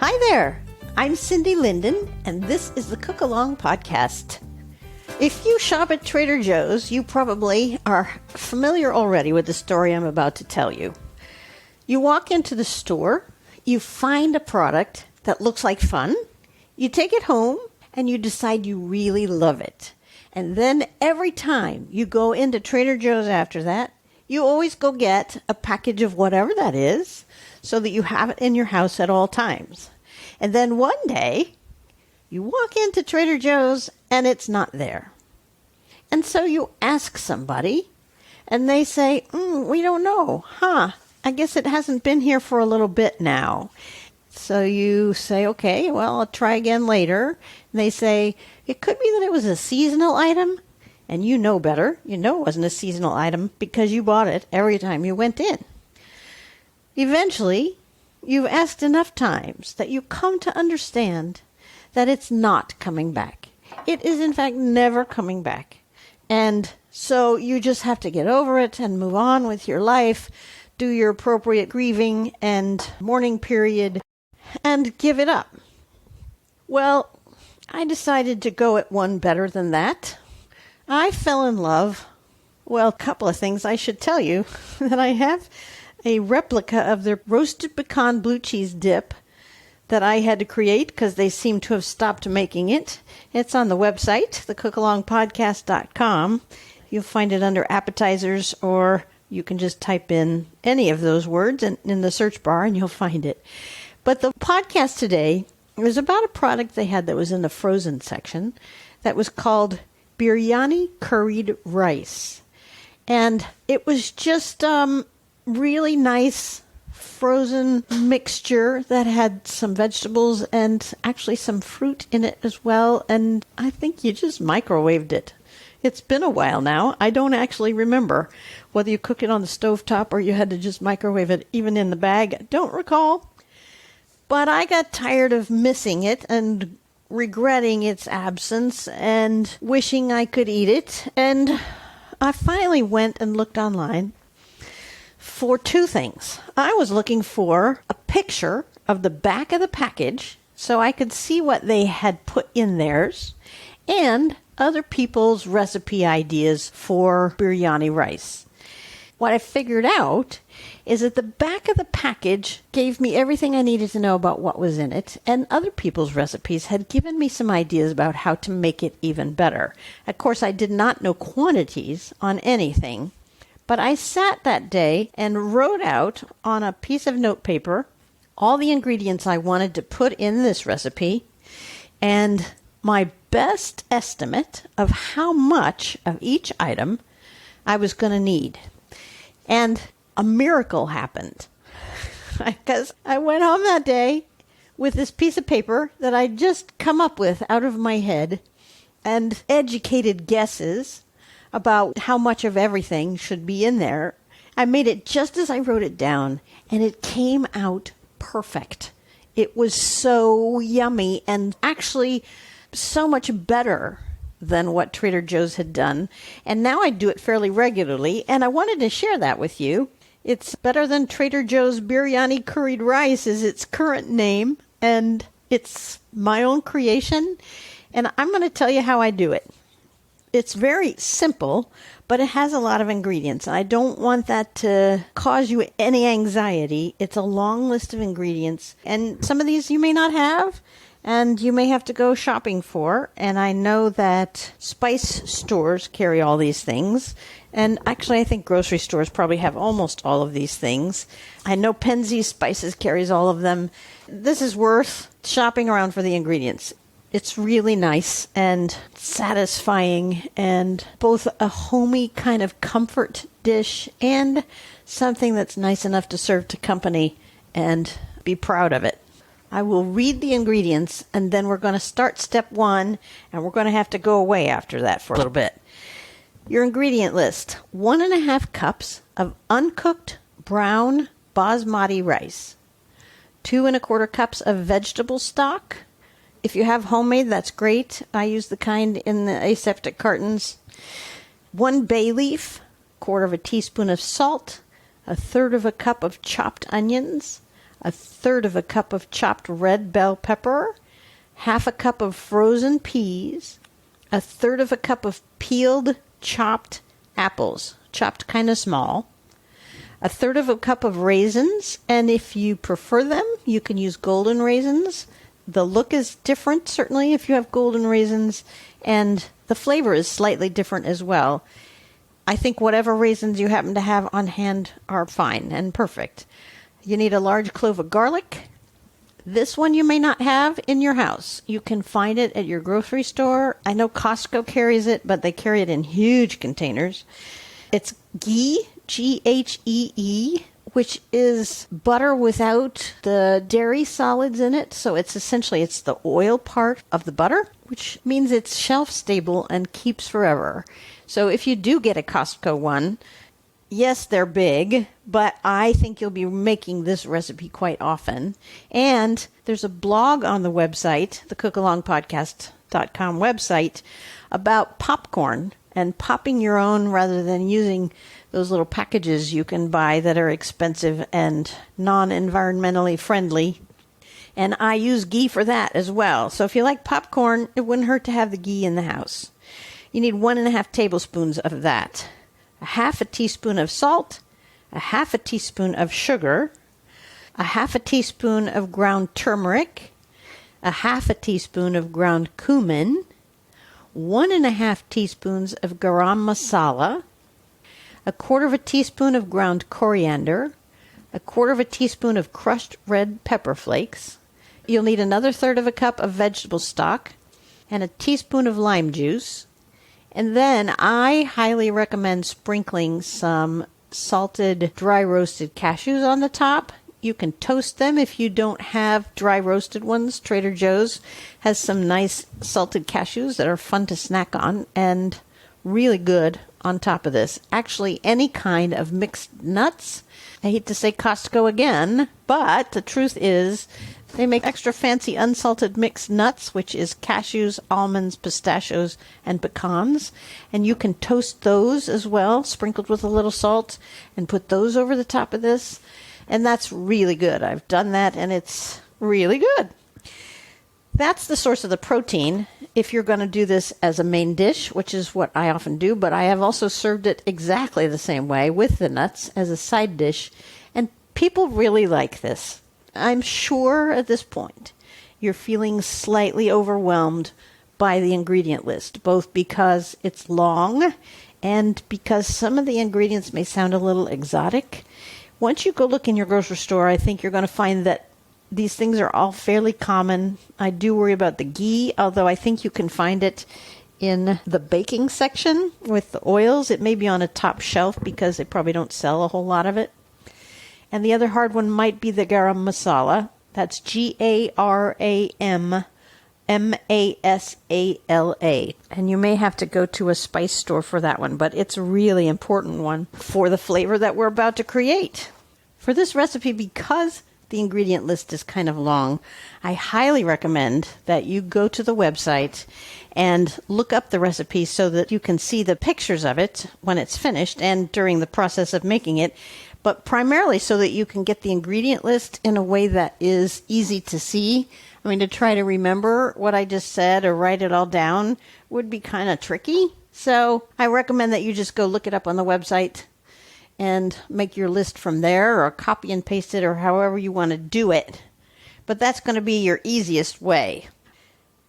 Hi there, I'm Cindy Linden, and this is the Cookalong podcast. If you shop at Trader Joe's, you probably are familiar already with the story I'm about to tell you. You walk into the store, you find a product that looks like fun, you take it home, and you decide you really love it. And then every time you go into Trader Joe's after that, you always go get a package of whatever that is so that you have it in your house at all times. And then one day, you walk into Trader Joe's and it's not there. And so you ask somebody and they say, we don't know. I guess it hasn't been here for a little bit now. So you say, okay, well, I'll try again later. And they say, it could be that it was a seasonal item. And you know better. You know it wasn't a seasonal item because you bought it every time you went in. Eventually, you've asked enough times that you come to understand that it's not coming back. It is, in fact, never coming back. And so you just have to get over it and move on with your life, do your appropriate grieving and mourning period, and give it up. Well, I decided to go at one better than that. I fell in love. Well, a couple of things I should tell you. That I have a replica of their roasted pecan blue cheese dip that I had to create because they seem to have stopped making it. It's on the website, thecookalongpodcast.com. You'll find it under appetizers, or you can just type in any of those words in the search bar and you'll find it. But the podcast today was about a product they had that was in the frozen section that was called Biryani Curried rice. And it was just really nice frozen mixture that had some vegetables and actually some fruit in it as well. And I think you just microwaved it. It's been a while now. I don't actually remember whether you cooked it on the stovetop or you had to just microwave it even in the bag. I don't recall. But I got tired of missing it and regretting its absence and wishing I could eat it. And I finally went and looked online for two things. I was looking for a picture of the back of the package so I could see what they had put in theirs and other people's recipe ideas for biryani rice. What I figured out is that the back of the package gave me everything I needed to know about what was in it, and other people's recipes had given me some ideas about how to make it even better. Of course, I did not know quantities on anything, but I sat that day and wrote out on a piece of notepaper all the ingredients I wanted to put in this recipe and my best estimate of how much of each item I was going to need. And a miracle happened because I went home that day with this piece of paper that I'd just come up with out of my head and educated guesses about how much of everything should be in there. I made it just as I wrote it down, and it came out perfect. It was so yummy and actually so much better than what Trader Joe's had done. And now I do it fairly regularly, and I wanted to share that with you. It's better than Trader Joe's Biryani Curried rice is its current name, and it's my own creation, and I'm going to tell you how I do it. It's very simple, but it has a lot of ingredients. I don't want that to cause you any anxiety. It's a long list of ingredients, and some of these you may not have, and you may have to go shopping for. And I know that spice stores carry all these things. And actually, I think grocery stores probably have almost all of these things. I know Penzeys Spices carries all of them. This is worth shopping around for the ingredients. It's really nice and satisfying and both a homey kind of comfort dish and something that's nice enough to serve to company and be proud of it. I will read the ingredients, and then we're going to start step one, and we're going to have to go away after that for a little bit. Your ingredient list: 1.5 cups of uncooked brown basmati rice, 2.25 cups of vegetable stock. If you have homemade, that's great. I use the kind in the aseptic cartons. 1 bay leaf, 1/4 teaspoon of salt, 1/3 cup of chopped onions, a third of a cup of chopped red bell pepper, half a cup of frozen peas, a third of a cup of peeled chopped apples, chopped kind of small, a third of a cup of raisins, and if you prefer them, you can use golden raisins. The look is different, certainly, if you have golden raisins, and the flavor is slightly different as well. I think whatever raisins you happen to have on hand are fine and perfect. You need a large clove of garlic. This one you may not have in your house. You can find it at your grocery store. I know Costco carries it, but they carry it in huge containers. It's ghee, Ghee, which is butter without the dairy solids in it. So it's the oil part of the butter, which means it's shelf stable and keeps forever. So if you do get a Costco one, yes, they're big, but I think you'll be making this recipe quite often. And there's a blog on the website, the cookalongpodcast.com website, about popcorn and popping your own rather than using those little packages you can buy that are expensive and non-environmentally friendly. And I use ghee for that as well. So if you like popcorn, it wouldn't hurt to have the ghee in the house. You need 1.5 tablespoons of that, a half a teaspoon of salt, a half a teaspoon of sugar, a half a teaspoon of ground turmeric, a half a teaspoon of ground cumin, 1.5 teaspoons of garam masala, a quarter of a teaspoon of ground coriander, a quarter of a teaspoon of crushed red pepper flakes. You'll need another third of a cup of vegetable stock and a teaspoon of lime juice. And then I highly recommend sprinkling some salted dry roasted cashews on the top. You can toast them if you don't have dry roasted ones. Trader Joe's has some nice salted cashews that are fun to snack on and really good on top of this. Actually, any kind of mixed nuts. I hate to say Costco again, but the truth is they make extra fancy unsalted mixed nuts, which is cashews, almonds, pistachios, and pecans. And you can toast those as well, sprinkled with a little salt, and put those over the top of this. And that's really good. I've done that, and it's really good. That's the source of the protein if you're going to do this as a main dish, which is what I often do, but I have also served it exactly the same way with the nuts as a side dish, and people really like this. I'm sure at this point you're feeling slightly overwhelmed by the ingredient list, both because it's long and because some of the ingredients may sound a little exotic. Once you go look in your grocery store, I think you're going to find that these things are all fairly common. I do worry about the ghee, although I think you can find it in the baking section with the oils. It may be on a top shelf because they probably don't sell a whole lot of it. And the other hard one might be the garam masala. That's GARAMMASALA. And you may have to go to a spice store for that one, but it's a really important one for the flavor that we're about to create. For this recipe, because the ingredient list is kind of long, I highly recommend that you go to the website and look up the recipe so that you can see the pictures of it when it's finished and during the process of making it, but primarily so that you can get the ingredient list in a way that is easy to see. I mean, to try to remember what I just said or write it all down would be kind of tricky. So I recommend that you just go look it up on the website and make your list from there, or copy and paste it, or however you want to do it. But that's going to be your easiest way.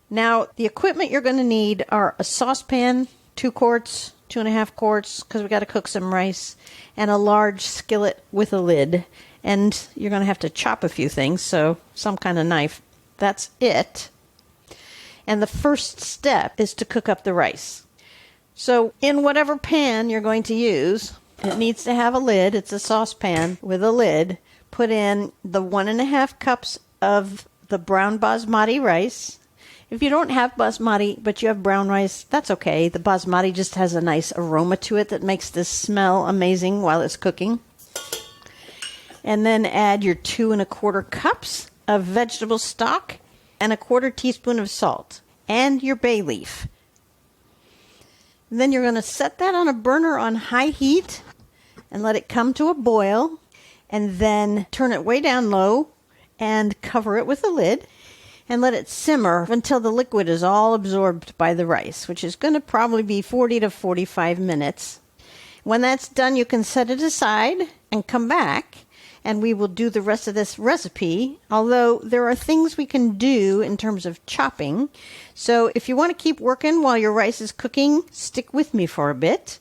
Now, the equipment you're going to need are a saucepan, 2 quarts, 2.5 quarts, because we got to cook some rice, and a large skillet with a lid. And you're going to have to chop a few things, so some kind of knife. That's it. And the first step is to cook up the rice. So in whatever pan you're going to use, it needs to have a lid. It's a saucepan with a lid. Put in the 1.5 cups of the brown basmati rice. If you don't have basmati, but you have brown rice, that's okay. The basmati just has a nice aroma to it that makes this smell amazing while it's cooking. And then add your 2.25 cups of vegetable stock and a 1/4 teaspoon of salt and your bay leaf. And then you're going to set that on a burner on high heat and let it come to a boil, and then turn it way down low and cover it with a lid and let it simmer until the liquid is all absorbed by the rice, which is going to probably be 40 to 45 minutes. When that's done, you can set it aside and come back, and we will do the rest of this recipe, although there are things we can do in terms of chopping. So if you want to keep working while your rice is cooking, stick with me for a bit.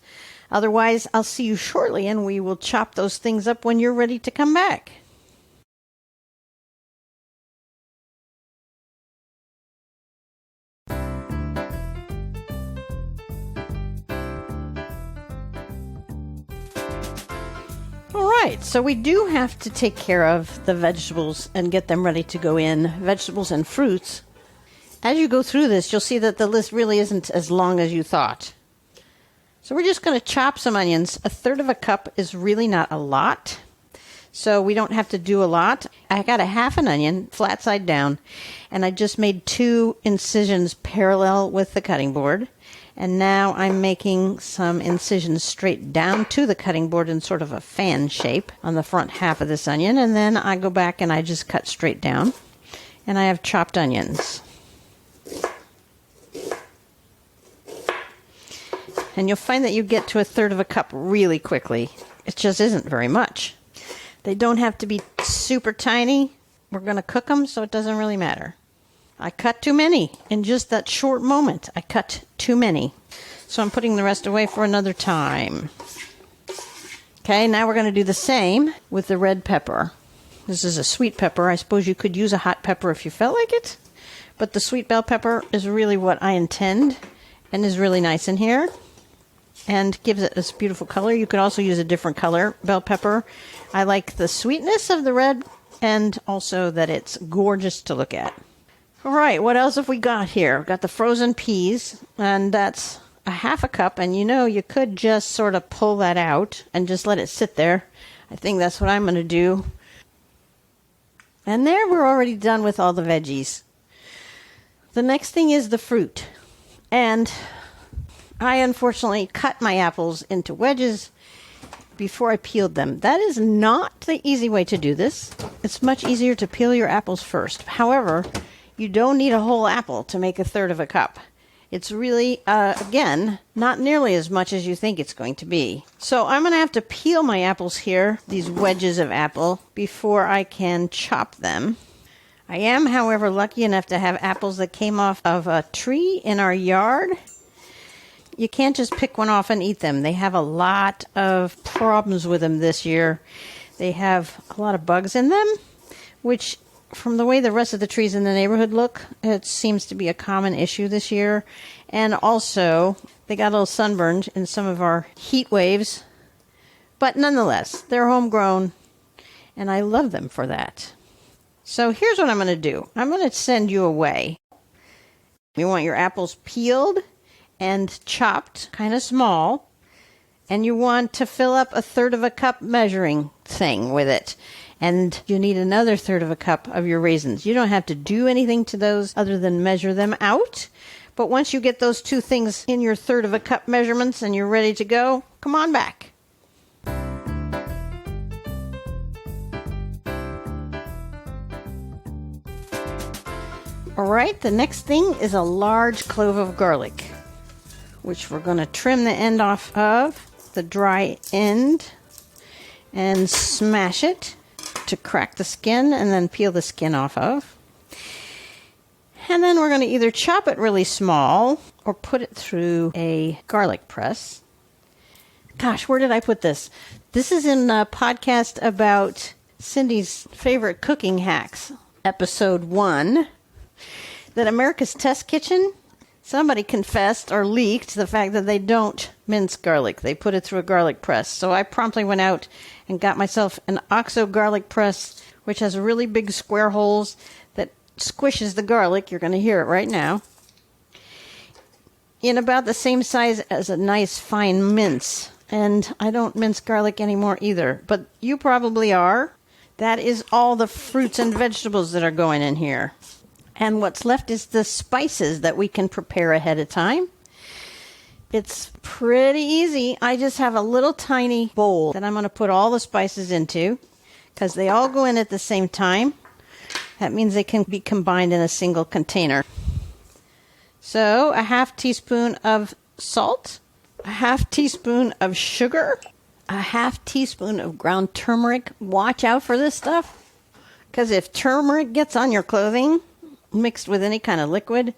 Otherwise, I'll see you shortly, and we will chop those things up when you're ready to come back. All right, so we do have to take care of the vegetables and get them ready to go in, vegetables and fruits. As you go through this, you'll see that the list really isn't as long as you thought. So we're just going to chop some onions. 1/3 cup is really not a lot, so we don't have to do a lot. I got a half an onion, flat side down, and I just made 2 incisions parallel with the cutting board. And now I'm making some incisions straight down to the cutting board in sort of a fan shape on the front half of this onion. And then I go back and I just cut straight down. And I have chopped onions. And you'll find that you get to 1/3 cup really quickly. It just isn't very much. They don't have to be super tiny. We're going to cook them, so it doesn't really matter. I cut too many. In just that short moment, I cut too many. So I'm putting the rest away for another time. Okay, now we're going to do the same with the red pepper. This is a sweet pepper. I suppose you could use a hot pepper if you felt like it. But the sweet bell pepper is really what I intend and is really nice in here and gives it this beautiful color. You could also use a different color bell pepper. I like the sweetness of the red and also that it's gorgeous to look at. All right, what else have we got here? We've got the frozen peas, and that's a half a cup. And you could just sort of pull that out and just let it sit there. I think that's what I'm going to do. And there we're already done with all the veggies. The next thing is the fruit. And I unfortunately cut my apples into wedges before I peeled them. That is not the easy way to do this. It's much easier to peel your apples first. However, you don't need a whole apple to make 1/3 cup. It's really, again, not nearly as much as you think it's going to be. So I'm going to have to peel my apples here, these wedges of apple, before I can chop them. I am, however, lucky enough to have apples that came off of a tree in our yard. You can't just pick one off and eat them. They have a lot of problems with them this year. They have a lot of bugs in them, which from the way the rest of the trees in the neighborhood look, it seems to be a common issue this year. And also, they got a little sunburned in some of our heat waves. But nonetheless, they're homegrown, and I love them for that. So here's what I'm going to do. I'm going to send you away. You want your apples peeled and chopped kind of small, and you want to fill up 1/3 cup measuring thing with it. And you need another 1/3 cup of your raisins. You don't have to do anything to those other than measure them out. But once you get those 2 things in your 1/3 cup measurements and you're ready to go, come on back. All right, the next thing is a large clove of garlic, which we're going to trim the end off of, the dry end, and smash it to crack the skin and then peel the skin off of. And then we're going to either chop it really small or put it through a garlic press. Gosh, where did I put this? This is in a podcast about Cindy's favorite cooking hacks, episode 1, that America's Test Kitchen, somebody confessed or leaked the fact that they don't mince garlic. They put it through a garlic press. So I promptly went out and got myself an OXO garlic press, which has really big square holes that squishes the garlic. You're going to hear it right now. In about the same size as a nice fine mince. And I don't mince garlic anymore either, but you probably are. That is all the fruits and vegetables that are going in here. And what's left is the spices that we can prepare ahead of time. It's pretty easy. I just have a little tiny bowl that I'm going to put all the spices into because they all go in at the same time. That means they can be combined in a single container. So a half teaspoon of salt, a half teaspoon of sugar, a half teaspoon of ground turmeric. Watch out for this stuff, because if turmeric gets on your clothing mixed with any kind of liquid,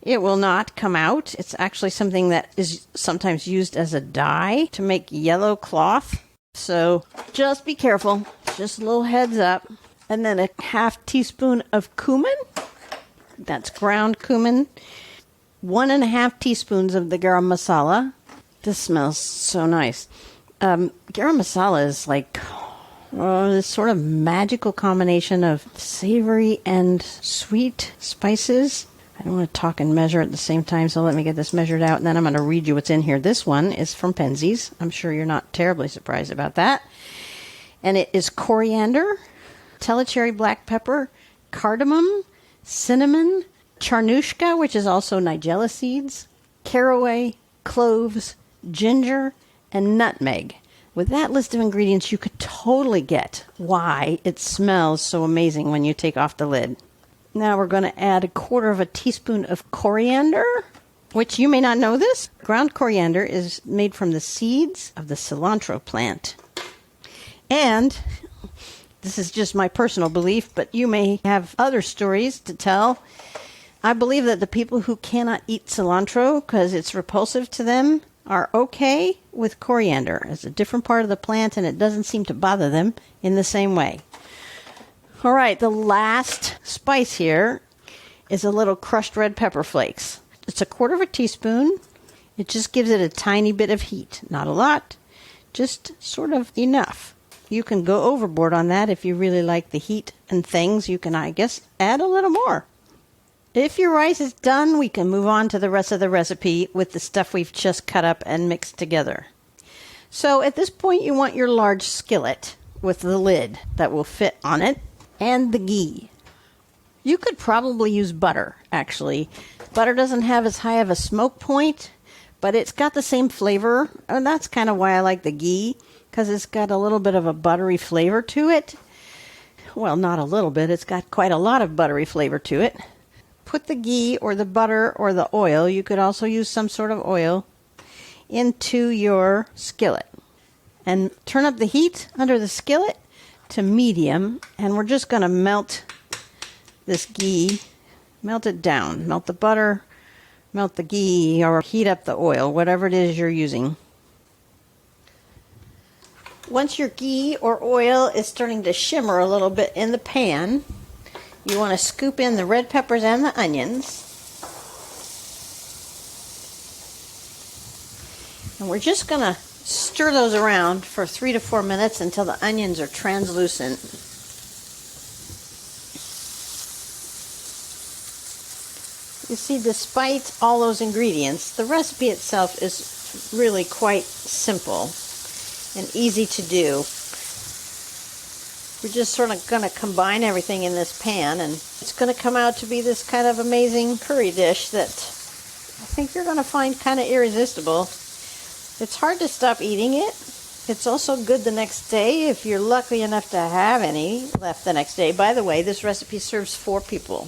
it will not come out. It's actually something that is sometimes used as a dye to make yellow cloth. So just be careful. Just a little heads up. And then a half teaspoon of cumin. That's ground cumin. 1.5 teaspoons of the garam masala. This smells so nice. Garam masala is like this sort of magical combination of savory and sweet spices. I don't want to talk and measure at the same time, so let me get this measured out, and then I'm going to read you what's in here. This one is from Penzeys. I'm sure you're not terribly surprised about that. And it is coriander, telecherry black pepper, cardamom, cinnamon, charnushka, which is also nigella seeds, caraway, cloves, ginger, and nutmeg. With that list of ingredients, you could totally get why it smells so amazing when you take off the lid. Now we're going to add 1/4 teaspoon of coriander, which you may not know this. Ground coriander is made from the seeds of the cilantro plant. And this is just my personal belief, but you may have other stories to tell. I believe that the people who cannot eat cilantro because it's repulsive to them are okay with coriander. It's a different part of the plant, and it doesn't seem to bother them in the same way. All right, the last spice here is a little crushed red pepper flakes. It's 1/4 teaspoon. It just gives it a tiny bit of heat. Not a lot, just sort of enough. You can go overboard on that if you really like the heat and things. You can, I guess, add a little more. If your rice is done, we can move on to the rest of the recipe with the stuff we've just cut up and mixed together. So at this point, you want your large skillet with the lid that will fit on it and the ghee. You could probably use butter, actually. Butter doesn't have as high of a smoke point, but it's got the same flavor, and that's kind of why I like the ghee, because it's got a little bit of a buttery flavor to it. Well, not a little bit. It's got quite a lot of buttery flavor to it. Put the ghee or the butter or the oil, you could also use some sort of oil, into your skillet. And turn up the heat under the skillet to medium, and we're just going to melt this ghee, melt it down, melt the butter, melt the ghee, or heat up the oil, whatever it is you're using. Once your ghee or oil is starting to shimmer a little bit in the pan, you want to scoop in the red peppers and the onions. And we're just going to stir those around for 3 to 4 minutes until the onions are translucent. You see, despite all those ingredients, the recipe itself is really quite simple and easy to do. We're just sort of going to combine everything in this pan, and it's going to come out to be this kind of amazing curry dish that I think you're going to find kind of irresistible. It's hard to stop eating it. It's also good the next day if you're lucky enough to have any left the next day. By the way, this recipe serves 4 people.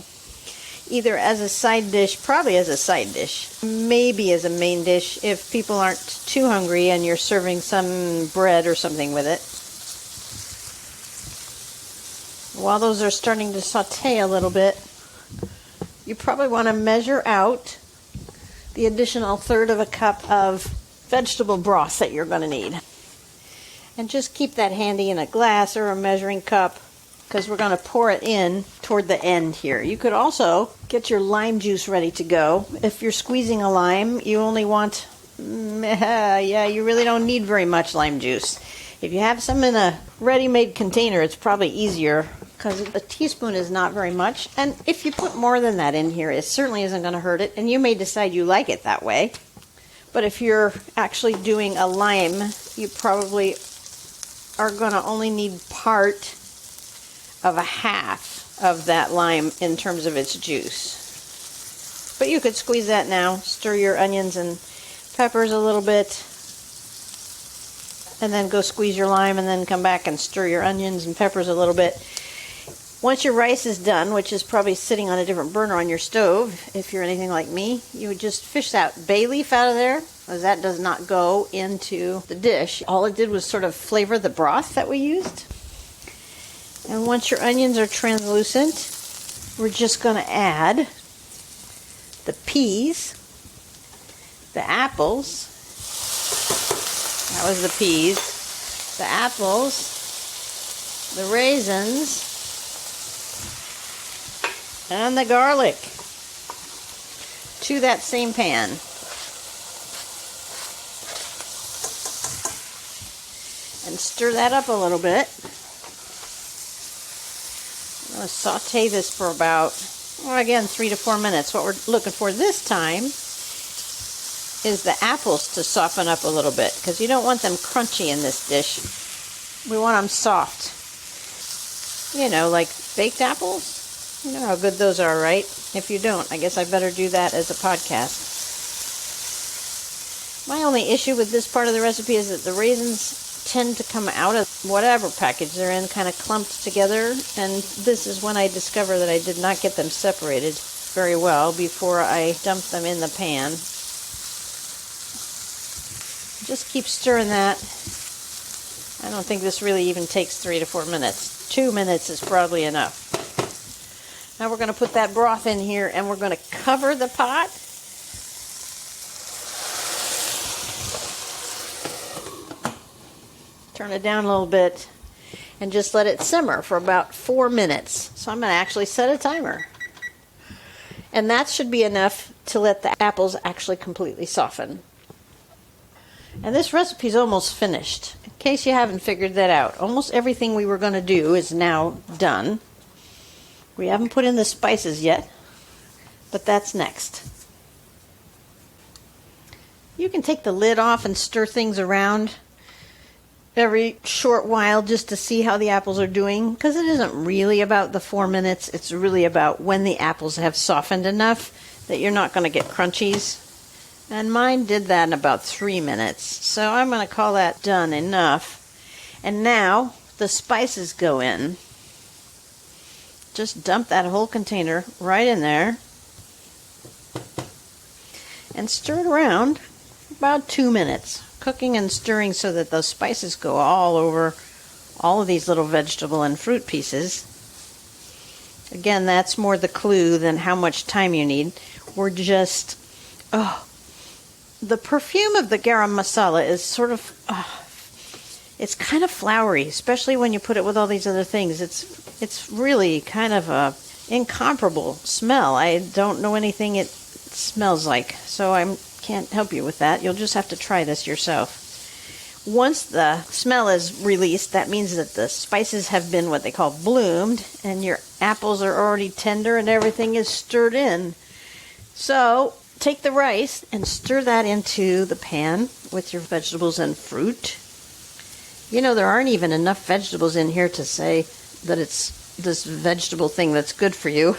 Either as a side dish, probably as a side dish, maybe as a main dish if people aren't too hungry and you're serving some bread or something with it. While those are starting to saute a little bit, you probably want to measure out the additional 1/3 cup of vegetable broth that you're going to need. And just keep that handy in a glass or a measuring cup, because we're going to pour it in toward the end here. You could also get your lime juice ready to go. If you're squeezing a lime, you only want, you really don't need very much lime juice. If you have some in a ready-made container, it's probably easier, because a teaspoon is not very much. And if you put more than that in here, it certainly isn't going to hurt it, and you may decide you like it that way. But if you're actually doing a lime, you probably are going to only need part of a half of that lime in terms of its juice. But you could squeeze that now, stir your onions and peppers a little bit, and then go squeeze your lime, and then come back and stir your onions and peppers a little bit. Once your rice is done, which is probably sitting on a different burner on your stove, if you're anything like me, you would just fish that bay leaf out of there, because that does not go into the dish. All it did was sort of flavor the broth that we used. And once your onions are translucent, we're just going to add the peas, the apples. That was the peas. The apples, the raisins, and the garlic to that same pan. And stir that up a little bit. I'm going to saute this for about, well, again, 3 to 4 minutes. What we're looking for this time is the apples to soften up a little bit, because you don't want them crunchy in this dish. We want them soft. You know, like baked apples. You know how good those are, right? If you don't, I guess I better do that as a podcast. My only issue with this part of the recipe is that the raisins tend to come out of whatever package they're in kind of clumped together, and this is when I discovered that I did not get them separated very well before I dumped them in the pan. Just keep stirring that. I don't think this really even takes 3 to 4 minutes. 2 minutes is probably enough. Now we're going to put that broth in here, and we're going to cover the pot. Turn it down a little bit and just let it simmer for about 4 minutes. So I'm going to actually set a timer. And that should be enough to let the apples actually completely soften. And this recipe is almost finished. In case you haven't figured that out, almost everything we were going to do is now done. We haven't put in the spices yet, but that's next. You can take the lid off and stir things around every short while just to see how the apples are doing, because it isn't really about the 4 minutes. It's really about when the apples have softened enough that you're not going to get crunchies. And mine did that in about 3 minutes. So I'm going to call that done enough. And now the spices go in. Just dump that whole container right in there. And stir it around for about 2 minutes. Cooking and stirring so that those spices go all over all of these little vegetable and fruit pieces. Again, that's more the clue than how much time you need. We're just... the perfume of the garam masala is sort of, it's kind of flowery, especially when you put it with all these other things. It's really kind of a incomparable smell. I don't know anything it smells like, so I can't help you with that. You'll just have to try this yourself. Once the smell is released, that means that the spices have been what they call bloomed, and your apples are already tender and everything is stirred in. So take the rice and stir that into the pan with your vegetables and fruit. You know, there aren't even enough vegetables in here to say that it's this vegetable thing that's good for you.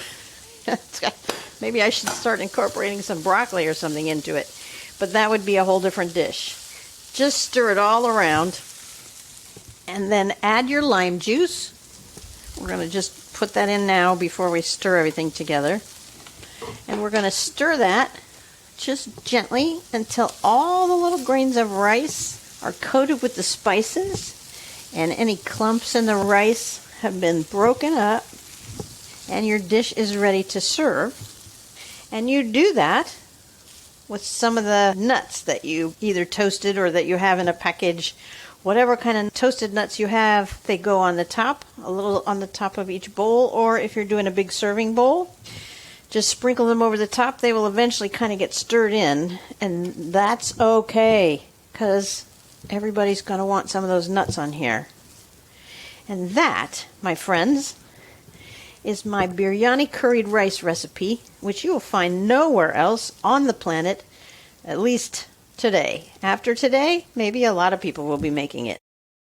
Maybe I should start incorporating some broccoli or something into it. But that would be a whole different dish. Just stir it all around. And then add your lime juice. We're going to just put that in now before we stir everything together. And we're going to stir that just gently until all the little grains of rice are coated with the spices. And any clumps in the rice have been broken up. And your dish is ready to serve. And you do that with some of the nuts that you either toasted or that you have in a package. Whatever kind of toasted nuts you have, they go on the top, a little on the top of each bowl. Or if you're doing a big serving bowl, just sprinkle them over the top. They will eventually kind of get stirred in. And that's okay, because everybody's going to want some of those nuts on here. And that, my friends, is my biryani curried rice recipe, which you will find nowhere else on the planet, at least today. After today, maybe a lot of people will be making it.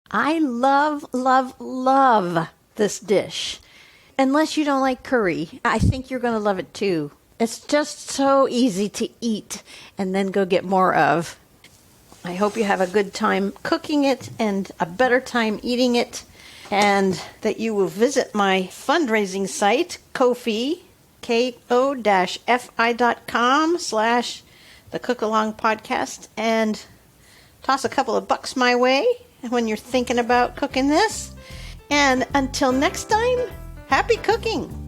I love, love, love this dish. Unless you don't like curry, I think you're going to love it too. It's just so easy to eat and then go get more of. I hope you have a good time cooking it and a better time eating it. and that you will visit my fundraising site, Ko-fi, ko-fi.com/the Cookalong podcast, and toss a couple of bucks my way when you're thinking about cooking this. And until next time, happy cooking!